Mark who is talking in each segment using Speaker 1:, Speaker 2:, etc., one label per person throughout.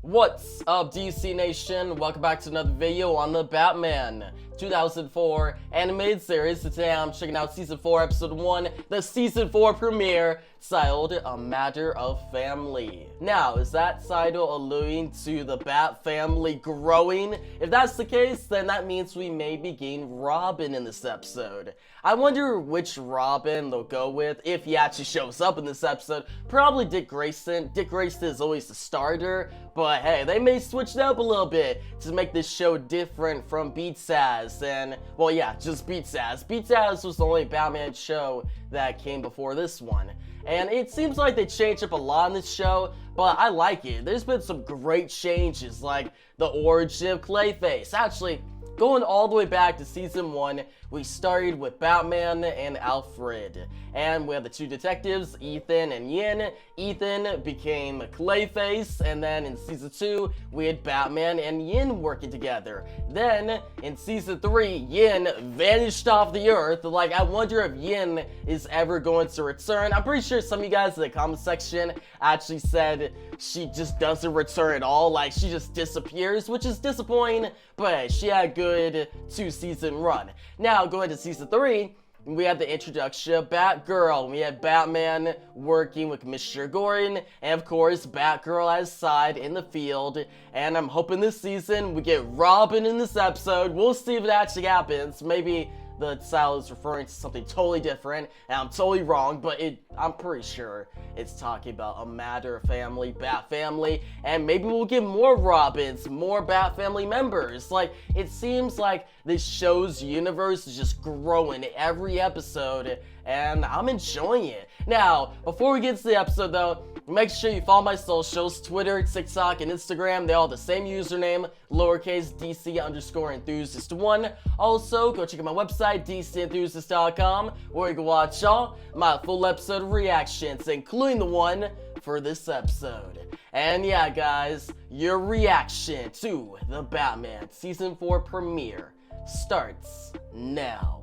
Speaker 1: What's up, DC Nation? Welcome back to another video on the Batman 2004 animated series. Today I'm checking out Season 4, Episode 1, the Season 4 premiere, titled A Matter of Family. Now, is that title alluding to the Bat family growing? If that's the case, then that means we may be getting Robin in this episode. I wonder which Robin they'll go with if he actually shows up in this episode. Probably Dick Grayson. Dick Grayson is always the starter, but hey, they may switch it up a little bit to make this show different from Beat Sass and, well, yeah, just Beat Sass. Beat Sass was the only Batman show that came before this one. And it seems like they changed up a lot in this show, but I like it. There's been some great changes, like the origin of Clayface. Actually, going all the way back to Season 1, we started with Batman and Alfred. And we have the two detectives, Ethan and Yin. Ethan became Clayface, and then in Season 2, we had Batman and Yin working together. Then, in Season 3, Yin vanished off the earth. Like, I wonder if Yin is ever going to return. I'm pretty sure some of you guys in the comment section actually said she just doesn't return at all. Like, she just disappears, which is disappointing, but she had a good 2-season run. Now, going to Season 3, we had the introduction of Batgirl. We had Batman working with Mr. Gordon, and of course, Batgirl at his side in the field. And I'm hoping this season we get Robin in this episode. We'll see if it actually happens. Maybe the title is referring to something totally different, and I'm totally wrong, but I'm pretty sure it's talking about a Matter of Family, Bat Family, and maybe we'll get more Robins, more Bat Family members. Like, it seems like this show's universe is just growing every episode, and I'm enjoying it. Now, before we get to the episode though, make sure you follow my socials, Twitter, TikTok, and Instagram. They all have the same username, lowercase DC_enthusiast1. Also, go check out my website, DCenthusiast.com, where you can watch all my full episode reactions, including the one for this episode. And yeah, guys, your reaction to the Batman Season 4 premiere starts now.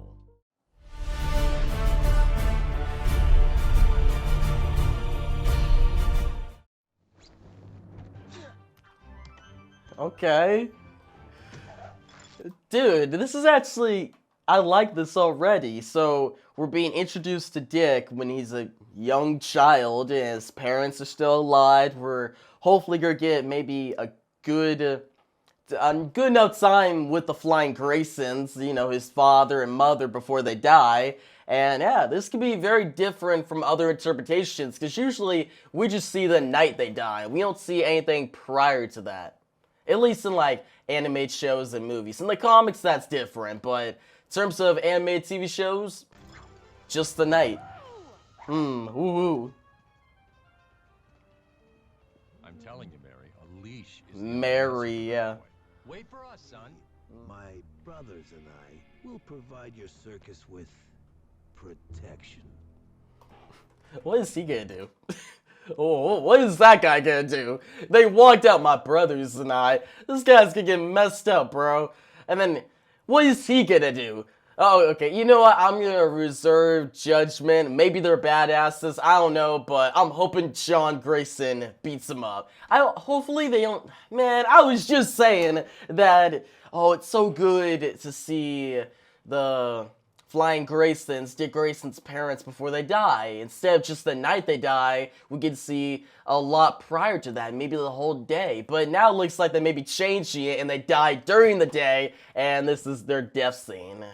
Speaker 1: Okay. Dude, this is actually, I like this already. So, we're being introduced to Dick when he's a young child and his parents are still alive. We're hopefully gonna get maybe a good enough time with the Flying Graysons, you know, his father and mother before they die. And yeah, this could be very different from other interpretations, because usually we just see the night they die. We don't see anything prior to that. At least in, like, animated shows and movies. In the comics, that's different, but in terms of animated TV shows, just the night. Ooh.
Speaker 2: I'm telling you, Mary, a leash is
Speaker 1: Mary, yeah.
Speaker 2: Wait for us, son.
Speaker 3: My brothers and I will provide your circus with protection.
Speaker 1: What is he gonna do? Oh, what is that guy gonna do? They walked out, my brothers and I. This guy's gonna get messed up, bro. And then, what is he gonna do? Oh, okay, you know what? I'm gonna reserve judgment. Maybe they're badasses, I don't know, but I'm hoping John Grayson beats him up. Hopefully they don't. Man, I was just saying that, oh, it's so good to see the Flying Graysons, Dick Grayson's parents, before they die. Instead of just the night they die, we get to see a lot prior to that, maybe the whole day. But now it looks like they may be changing it and they die during the day, and this is their death scene.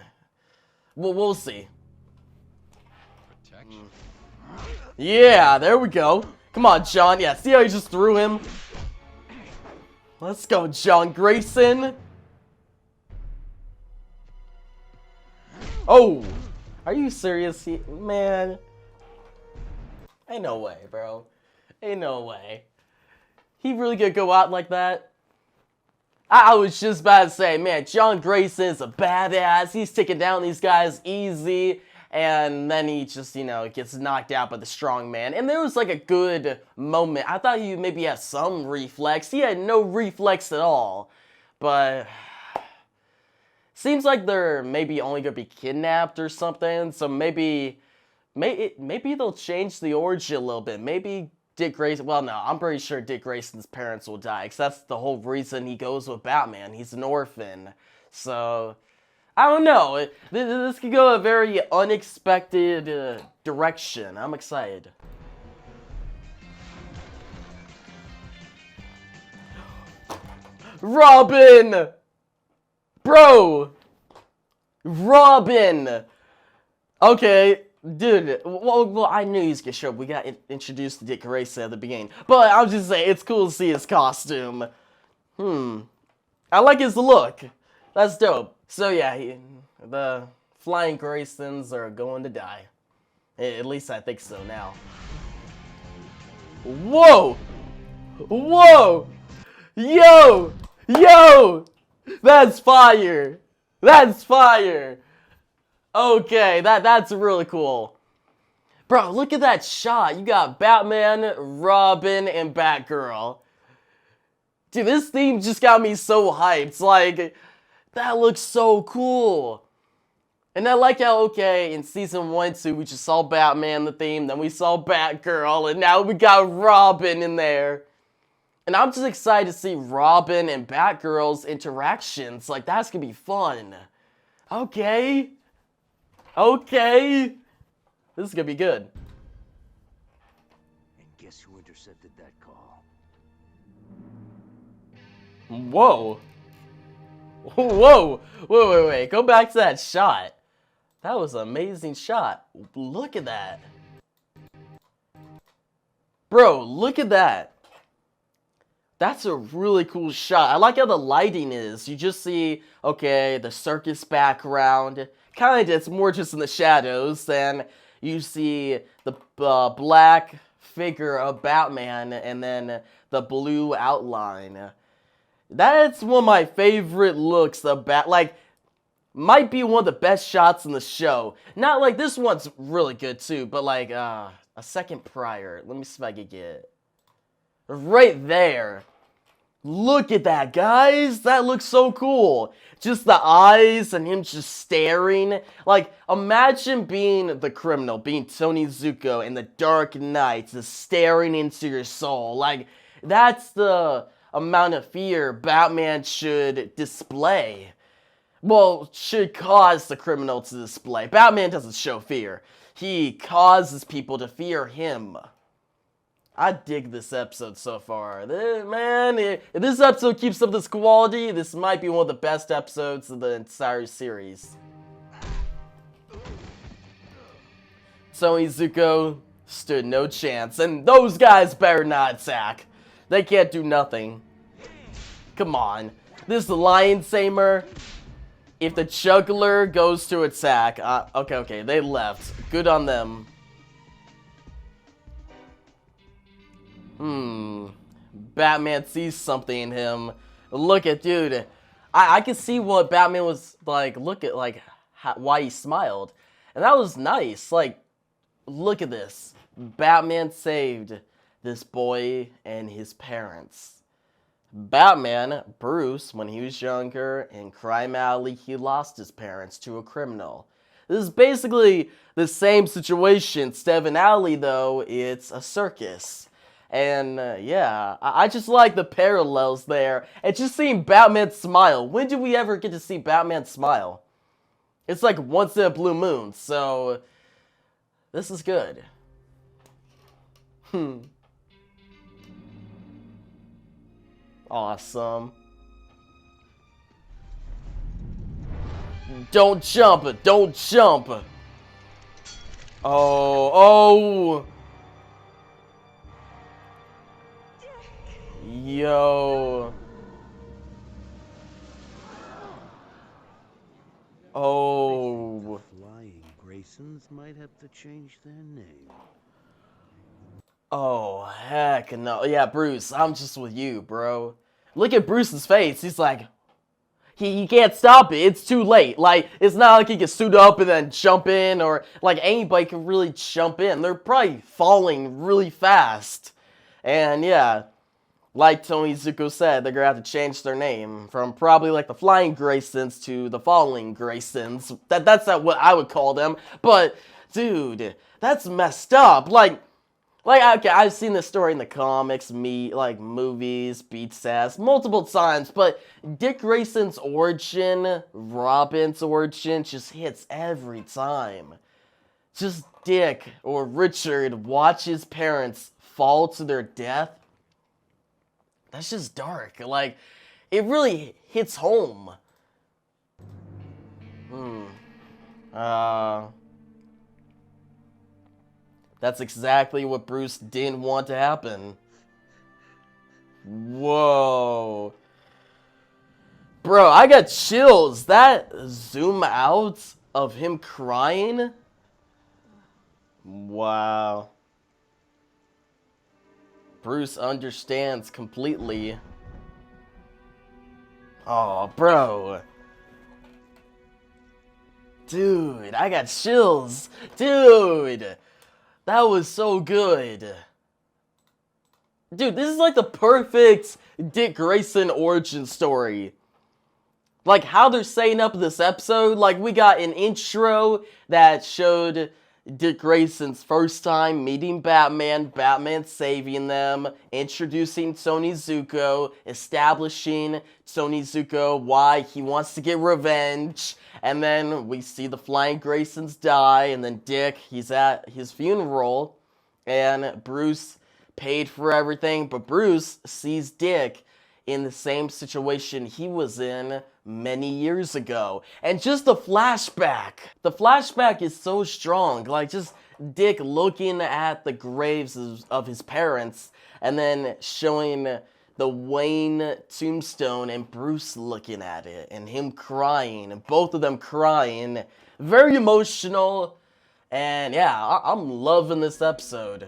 Speaker 1: Well, we'll see.
Speaker 2: Protection.
Speaker 1: Yeah, there we go. Come on, John. Yeah, see how he just threw him? Let's go, John Grayson. Oh, are you serious? Man, ain't no way, bro. Ain't no way. He really gonna go out like that? I was just about to say, man, John Grayson's a badass. He's taking down these guys easy. And then he just, you know, gets knocked out by the strong man. And there was like a good moment. I thought he maybe had some reflex. He had no reflex at all. But seems like they're maybe only gonna be kidnapped or something. So maybe they'll change the origin a little bit. Maybe Dick Grayson, well, no, I'm pretty sure Dick Grayson's parents will die, because that's the whole reason he goes with Batman. He's an orphan. So, I don't know. This could go a very unexpected direction. I'm excited. Robin! Bro! Robin! Okay, dude, well, I knew he was gonna show up. We got introduced to Dick Grayson at the beginning. But I'm just saying, it's cool to see his costume. I like his look. That's dope. So yeah, the Flying Graysons are going to die. At least I think so now. Whoa! Whoa! Yo! Yo! That's fire! That's fire! Okay, that's really cool. Bro, look at that shot. You got Batman, Robin, and Batgirl. Dude, this theme just got me so hyped. Like, that looks so cool. And I like how, okay, in season 1 and 2, we just saw Batman, the theme, then we saw Batgirl, and now we got Robin in there. And I'm just excited to see Robin and Batgirl's interactions. Like, that's gonna be fun. Okay. Okay. This is gonna be good.
Speaker 3: And guess who intercepted that call?
Speaker 1: Whoa. Whoa. Wait. Go back to that shot. That was an amazing shot. Look at that. Bro, look at that. That's a really cool shot. I like how the lighting is. You just see, okay, the circus background. Kinda, it's more just in the shadows. Then you see the black figure of Batman and then the blue outline. That's one of my favorite looks of like, might be one of the best shots in the show. Not like, this one's really good too, but like, a second prior. Let me see if I can get it. Right there. Look at that, guys. That looks so cool. Just the eyes and him just staring. Like, imagine being the criminal, being Tony Zuko in the Dark Knight, just staring into your soul. Like, that's the amount of fear Batman should display. Well, should cause the criminal to display. Batman doesn't show fear. He causes people to fear him. I dig this episode so far. Man, if this episode keeps up this quality, this might be one of the best episodes of the entire series. Tony Zuko stood no chance, and those guys better not attack. They can't do nothing. Come on. This is the Lion Tamer. If the juggler goes to attack... okay, they left. Good on them. Batman sees something in him. Look at, dude. I can see what Batman was like. Look at, like, why he smiled. And that was nice. Like, look at this. Batman saved this boy and his parents. Batman, Bruce, when he was younger, in Crime Alley, he lost his parents to a criminal. This is basically the same situation. Instead of an alley, though, it's a circus. And, yeah, I just like the parallels there. And just seeing Batman smile. When do we ever get to see Batman smile? It's like once in a blue moon, so... this is good. Awesome. Don't jump! Don't jump! Oh! Yo. Oh.
Speaker 3: Flying Graysons might have to change their name.
Speaker 1: Oh, heck no. Yeah, Bruce, I'm just with you, bro. Look at Bruce's face. He's like, he can't stop it. It's too late. Like, it's not like he can suit up and then jump in, or like anybody can really jump in. They're probably falling really fast. And yeah, like Tony Zuko said, they're gonna have to change their name from probably like the Flying Graysons to the Falling Graysons. That's not what I would call them. But, dude, that's messed up. Like, Like, okay, I've seen this story in the comics, movies, beats ass, multiple times, but Dick Grayson's origin, Robin's origin, just hits every time. Just Dick or Richard watch his parents fall to their death. That's just dark. Like, it really hits home. That's exactly what Bruce didn't want to happen. Whoa. Bro, I got chills. That zoom out of him crying. Wow. Bruce understands completely. Oh, bro. Dude, I got chills. Dude. That was so good. Dude, this is like the perfect Dick Grayson origin story. Like how they're setting up this episode, like we got an intro that showed Dick Grayson's first time meeting Batman, Batman saving them, introducing Tony Zuko, establishing Tony Zuko why he wants to get revenge, and then we see the Flying Graysons die, and then Dick, he's at his funeral, and Bruce paid for everything, but Bruce sees Dick in the same situation he was in many years ago. And just the flashback is so strong. Like, just Dick looking at the graves of his parents, and then showing the Wayne tombstone, and Bruce looking at it, and him crying, and both of them crying. Very emotional, and yeah, I'm loving this episode.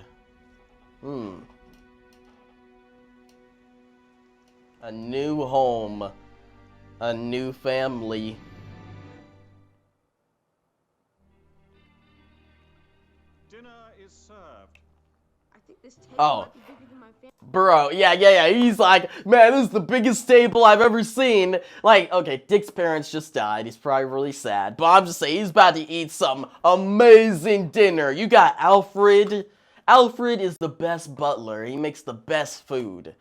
Speaker 1: A new home. A new family.
Speaker 4: Dinner is served.
Speaker 5: I think this table
Speaker 1: Oh.
Speaker 5: might be bigger than my family.
Speaker 1: Bro, yeah. He's like, man, this is the biggest table I've ever seen. Like, okay, Dick's parents just died. He's probably really sad. But I'm just saying, he's about to eat some amazing dinner. You got Alfred. Alfred is the best butler. He makes the best food.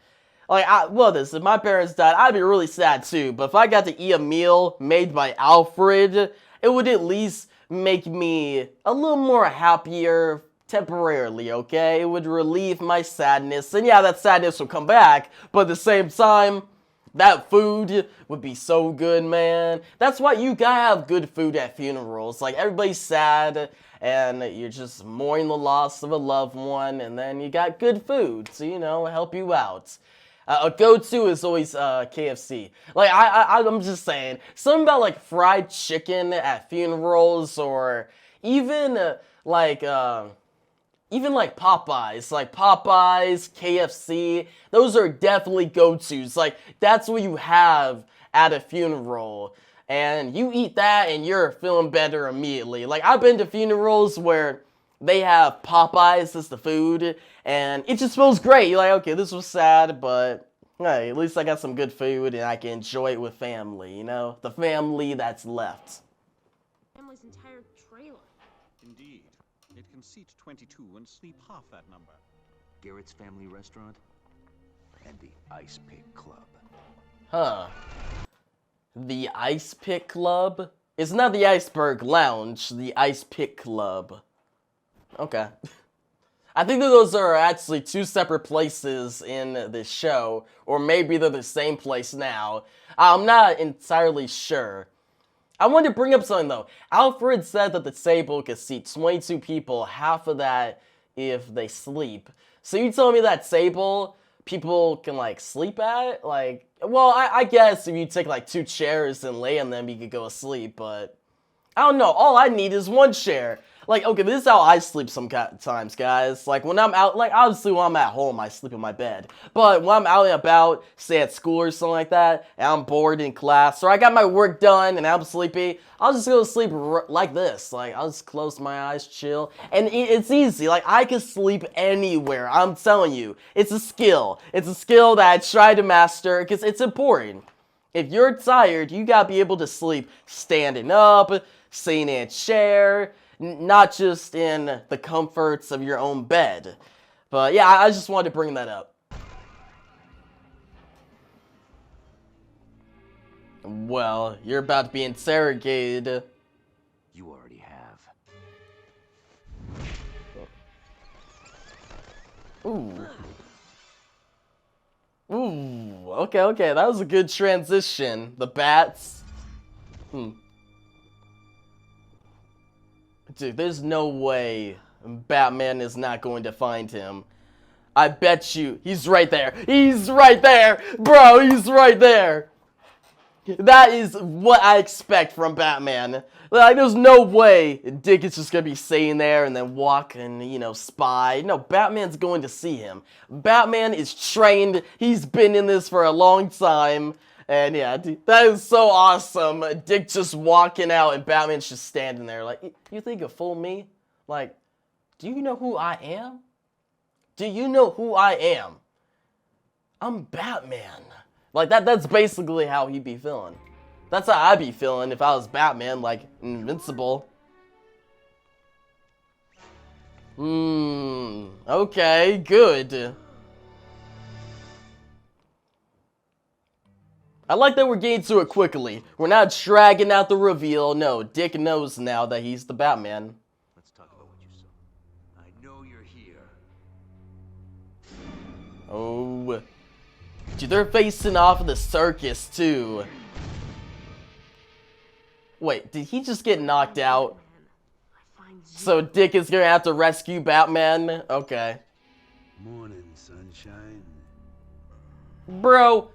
Speaker 1: Like, if my parents died, I'd be really sad too. But if I got to eat a meal made by Alfred, it would at least make me a little more happier temporarily, okay? It would relieve my sadness. And yeah, that sadness will come back. But at the same time, that food would be so good, man. That's why you gotta have good food at funerals. Like, everybody's sad, and you're just mourning the loss of a loved one, and then you got good food to, help you out. A go-to is always KFC. Like, I'm just saying, something about, like, fried chicken at funerals, or even Popeyes. Like, Popeyes, KFC, those are definitely go-tos. Like, that's what you have at a funeral. And you eat that, and you're feeling better immediately. Like, I've been to funerals where they have Popeyes as the food, and it just feels great. You're like, okay, this was sad, but hey, at least I got some good food, and I can enjoy it with family, the family that's left.
Speaker 5: Family's entire trailer.
Speaker 4: Indeed. It can seat 22 and sleep half that number.
Speaker 3: Garrett's Family Restaurant and the Ice Pick Club.
Speaker 1: Huh. The Ice Pick Club? It's not the Iceberg Lounge, the Ice Pick Club. Okay. I think that those are actually two separate places in this show, or maybe they're the same place now. I'm not entirely sure. I wanted to bring up something though. Alfred said that the table could seat 22 people, half of that if they sleep. So you telling me that table people can like sleep at? Like, well, I guess if you take like 2 chairs and lay on them, you could go to sleep, but I don't know. All I need is 1 chair. Like, okay, this is how I sleep sometimes, guys. Like, when I'm out, like, obviously when I'm at home, I sleep in my bed. But when I'm out and about, say at school or something like that, and I'm bored in class, or I got my work done and I'm sleepy, I'll just go to sleep like this. Like, I'll just close my eyes, chill. And it's easy. Like, I can sleep anywhere. I'm telling you. It's a skill. It's a skill that I try to master because it's important. If you're tired, you gotta be able to sleep standing up, sitting in a chair, not just in the comforts of your own bed. But yeah, I just wanted to bring that up. Well, you're about to be interrogated.
Speaker 3: You already have.
Speaker 1: Ooh. Ooh, okay, that was a good transition. The bats. Dude, there's no way Batman is not going to find him. I bet you he's right there. He's right there! Bro, he's right there! That is what I expect from Batman. Like, there's no way Dick is just gonna be sitting there and then walk and, you know, spy. No, Batman's going to see him. Batman is trained. He's been in this for a long time. And yeah, dude, that is so awesome. Dick just walking out and Batman's just standing there like, you think you fool me? Like, do you know who I am? Do you know who I am? I'm Batman. Like, that's basically how he'd be feeling. That's how I'd be feeling if I was Batman, like, invincible. Okay, good. I like that we're getting to it quickly. We're not dragging out the reveal. No, Dick knows now that he's the Batman.
Speaker 3: Let's talk about what you saw. I know you're here.
Speaker 1: Oh. Dude, they're facing off in the circus, too. Wait, did he just get knocked out? So Dick is gonna have to rescue Batman? Okay.
Speaker 3: Morning, sunshine.
Speaker 1: Bro,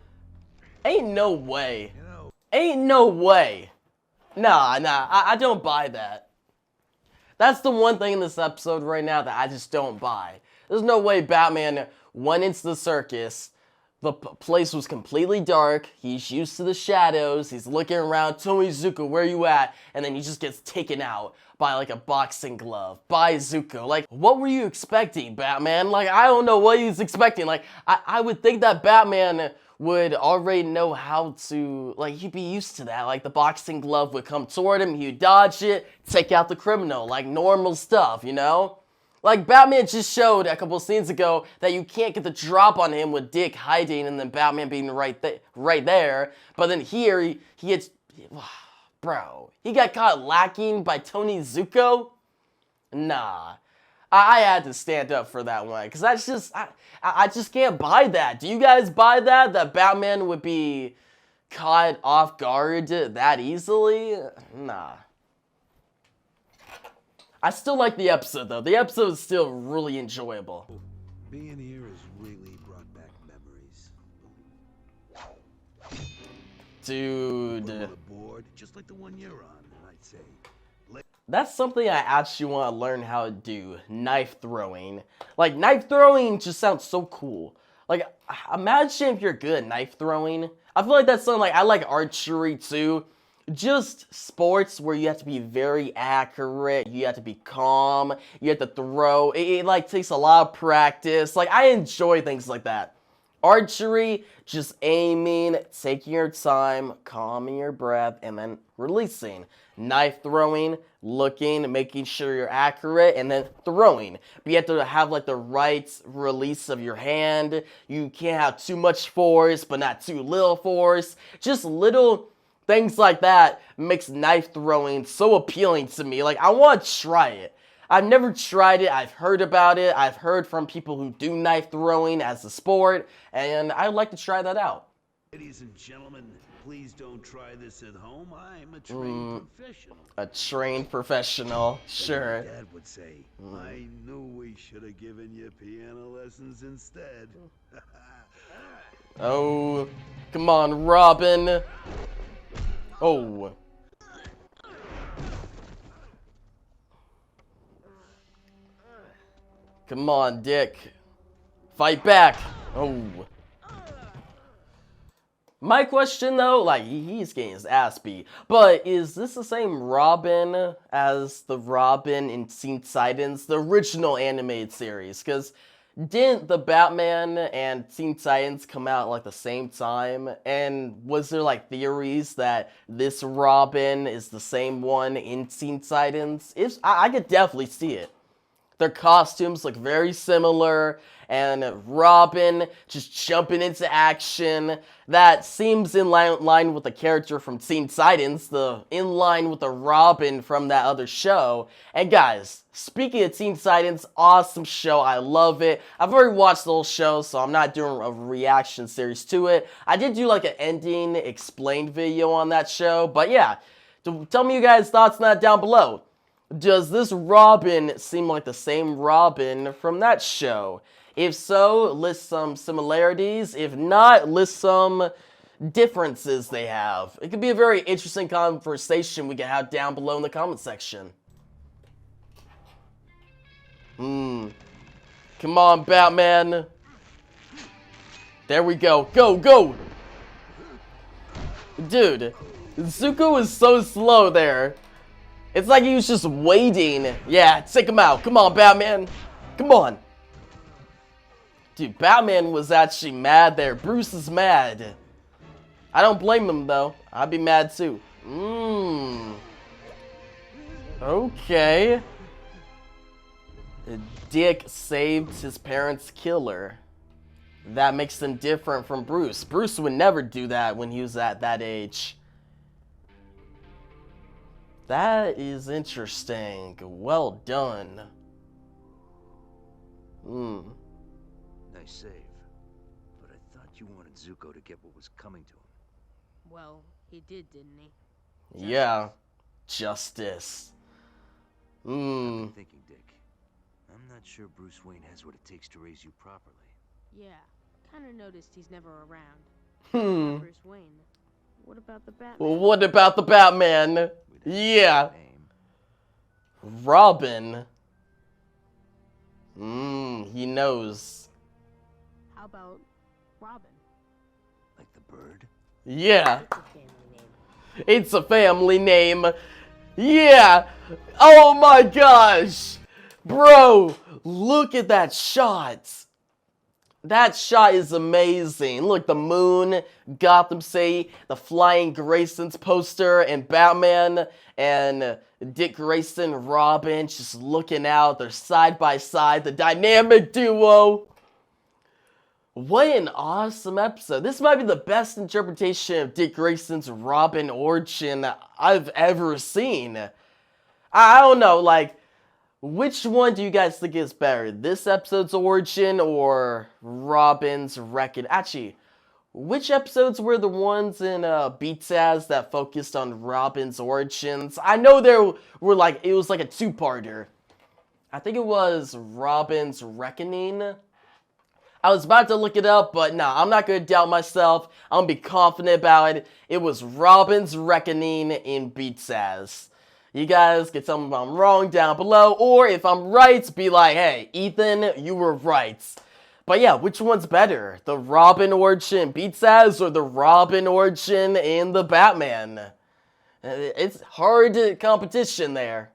Speaker 1: ain't no way.
Speaker 3: You know,
Speaker 1: Ain't no way. Nah, I don't buy that. That's the one thing in this episode right now that I just don't buy. There's no way Batman went into the circus. The place was completely dark. He's used to the shadows. He's looking around. Tony Zuko, where you at? And then he just gets taken out by like a boxing glove by Zuko. Like, what were you expecting, Batman? Like, I don't know what he was expecting. Like, I would think that Batman would already know how to, like, he'd be used to that. Like, the boxing glove would come toward him. He'd dodge it, take out the criminal. Like, normal stuff, you know? Like, Batman just showed a couple scenes ago that you can't get the drop on him with Dick hiding and then Batman being right there. But then here, he gets... Bro, he got caught lacking by Tony Zuko? Nah. I had to stand up for that one, because that's just... I just can't buy that. Do you guys buy that? That Batman would be caught off guard that easily? Nah. I still like the episode, though. The episode is still really enjoyable.
Speaker 3: being here has really brought back memories.
Speaker 1: Dude.
Speaker 3: We're on a board, just like the one you're on, I'd say.
Speaker 1: That's something I actually want to learn how to do. Knife throwing. Like, knife throwing just sounds so cool. Like, imagine if you're good at knife throwing. I feel like that's something like, I like archery too. Just sports where you have to be very accurate, you have to be calm, you have to throw. It like takes a lot of practice. Like, I enjoy things like that. Archery, just aiming, taking your time, calming your breath, and then releasing. Knife throwing, looking, making sure you're accurate, and then throwing. But you have to have like the right release of your hand. You can't have too much force, but not too little force. Just little things like that makes knife throwing so appealing to me. Like, I want to try it. I've never tried it. I've heard about it. I've heard from people who do knife throwing as a sport, and I'd like to try that out.
Speaker 3: Ladies and gentlemen, please don't try this at home. I'm a trained professional.
Speaker 1: A trained professional, sure.
Speaker 3: Dad would say, I knew we should have given you piano lessons instead.
Speaker 1: Oh, come on, Robin. Oh. Come on, Dick. Fight back. Oh. My question, though, like, he's getting his ass beat. But is this the same Robin as the Robin in Teen Titans, the original animated series? Because didn't the Batman and Teen Titans come out like the same time? And was there like theories that this Robin is the same one in Teen Titans? I could definitely see it. Their costumes look very similar, and Robin just jumping into action. That seems in line with the character from Teen Titans, in line with the Robin from that other show. And guys, speaking of Teen Titans, awesome show. I love it. I've already watched the whole show, so I'm not doing a reaction series to it. I did do like an ending explained video on that show, but yeah, tell me you guys' thoughts on that down below. Does this Robin seem like the same Robin from that show? If so, list some similarities. If not, list some differences they have. It could be a very interesting conversation we can have down below in the comment section. Come on, Batman. There we go. Go, go! Dude, Zuko is so slow there. It's like he was just waiting. Yeah, take him out. Come on, Batman. Come on. Dude, Batman was actually mad there. Bruce is mad. I don't blame him, though. I'd be mad, too. Okay. Dick saved his parents' killer. That makes him different from Bruce. Bruce would never do that when he was at that age. That is interesting. Well done.
Speaker 3: Nice save. But I thought you wanted Zuko to get what was coming to him.
Speaker 5: Well, he did, didn't he?
Speaker 1: Yeah. Justice.
Speaker 3: I've been thinking, Dick. I'm not sure Bruce Wayne has what it takes to raise you properly.
Speaker 5: Yeah. Kinda noticed he's never around. Bruce Wayne. What about the Batman?
Speaker 1: Well, what about the Batman? Yeah. Robin. He knows.
Speaker 5: How about Robin?
Speaker 3: Like the bird?
Speaker 1: Yeah.
Speaker 5: It's a family name.
Speaker 1: It's a family name. Yeah. Oh my gosh. Bro, look at that shot. That shot is amazing. Look, the moon, Gotham City, the Flying Grayson's poster, and Batman and Dick Grayson, Robin, just looking out. They're side by side, the dynamic duo. What an awesome episode. This might be the best interpretation of Dick Grayson's Robin origin I've ever seen. I don't know, like, which one do you guys think is better? This episode's origin or Robin's Reckoning? Actually, which episodes were the ones in Beataz that focused on Robin's origins? I know there were like, it was like a two-parter. I think it was Robin's Reckoning. I was about to look it up, but no, I'm not going to doubt myself. I'm going to be confident about it. It was Robin's Reckoning in Beataz. You guys can tell me if I'm wrong down below, or if I'm right, be like, hey, Ethan, you were right. But yeah, which one's better? The Robin origin Beataz or the Robin origin in the Batman? It's hard competition there.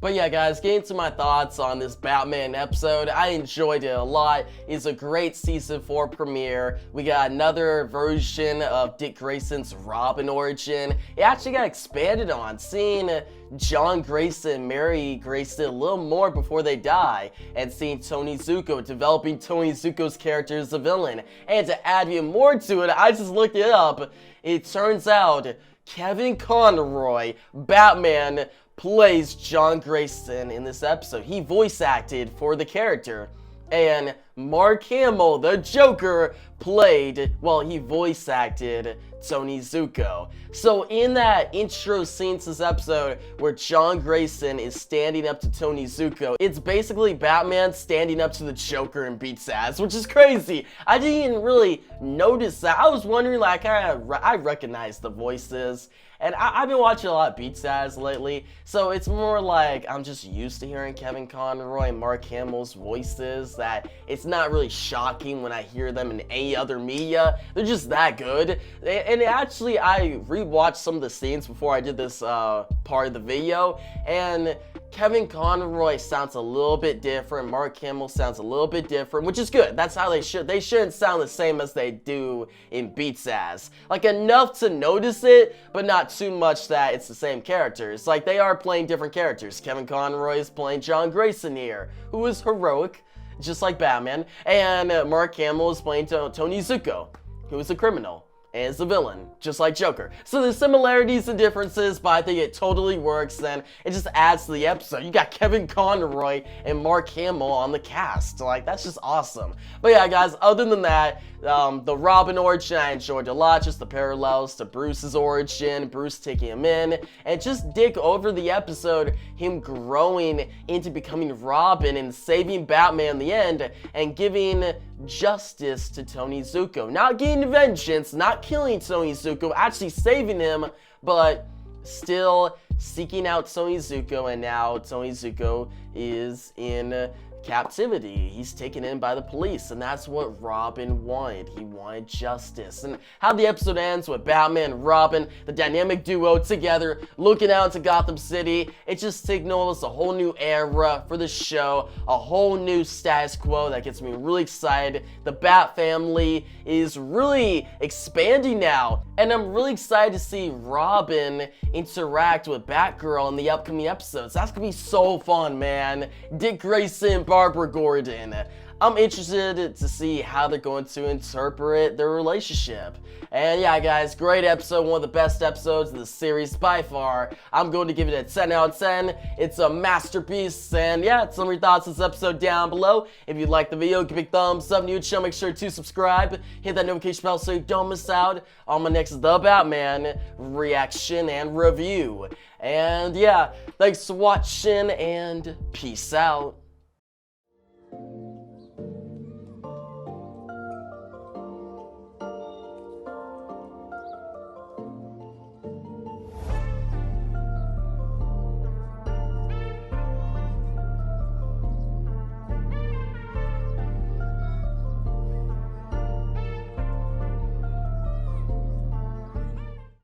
Speaker 1: But yeah, guys, getting to my thoughts on this Batman episode, I enjoyed it a lot. It's a great season 4 premiere. We got another version of Dick Grayson's Robin origin. It actually got expanded on, seeing John Grayson marry Grayson a little more before they die, and seeing Tony Zuko developing Tony Zuko's character as a villain. And to add even more to it, I just looked it up. It turns out Kevin Conroy, Batman, plays John Grayson in this episode. He voice acted for the character. And Mark Hamill, the Joker, he voice acted Tony Zuko. So in that intro scene to this episode where John Grayson is standing up to Tony Zuko, it's basically Batman standing up to the Joker and beats ass, which is crazy. I didn't even really notice that. I was wondering, like, I recognize the voices. And I've been watching a lot of Beataz lately, so it's more like I'm just used to hearing Kevin Conroy and Mark Hamill's voices that it's not really shocking when I hear them in any other media. They're just that good. And and actually, I rewatched some of the scenes before I did this part of the video, and Kevin Conroy sounds a little bit different. Mark Hamill sounds a little bit different, which is good. That's how they should. They shouldn't sound the same as they do in Beats Ass. Like, enough to notice it, but not too much that it's the same characters. Like, they are playing different characters. Kevin Conroy is playing John Grayson here, who is heroic, just like Batman, and Mark Hamill is playing Tony Zuko, who is a criminal and is a villain, just like Joker. So there's similarities and differences, but I think it totally works, and it just adds to the episode. You got Kevin Conroy and Mark Hamill on the cast. Like, that's just awesome. But yeah, guys, other than that, the Robin origin I enjoyed a lot, just the parallels to Bruce's origin, Bruce taking him in, and just dig over the episode, him growing into becoming Robin and saving Batman in the end, and giving justice to Tony Zuko. Not getting vengeance, not killing Tony Zuko, actually saving him, but still seeking out Tony Zuko, and now Tony Zuko is in captivity. He's taken in by the police, and that's what Robin wanted. He wanted justice. And how the episode ends with Batman and Robin, the dynamic duo together, looking out into Gotham City, it just signals a whole new era for the show, a whole new status quo that gets me really excited. The Bat family is really expanding now, and I'm really excited to see Robin interact with Batgirl in the upcoming episodes. That's gonna be so fun, man. Dick Grayson, Barbara Gordon. I'm interested to see how they're going to interpret their relationship. And yeah, guys, great episode, one of the best episodes of the series by far. I'm going to give it a 10 out of 10. It's a masterpiece, and yeah, tell me your thoughts on this episode down below. If you liked the video, give a big thumbs up, new channel, make sure to subscribe, hit that notification bell so you don't miss out on my next The Batman reaction and review. And yeah, thanks for watching, and peace out.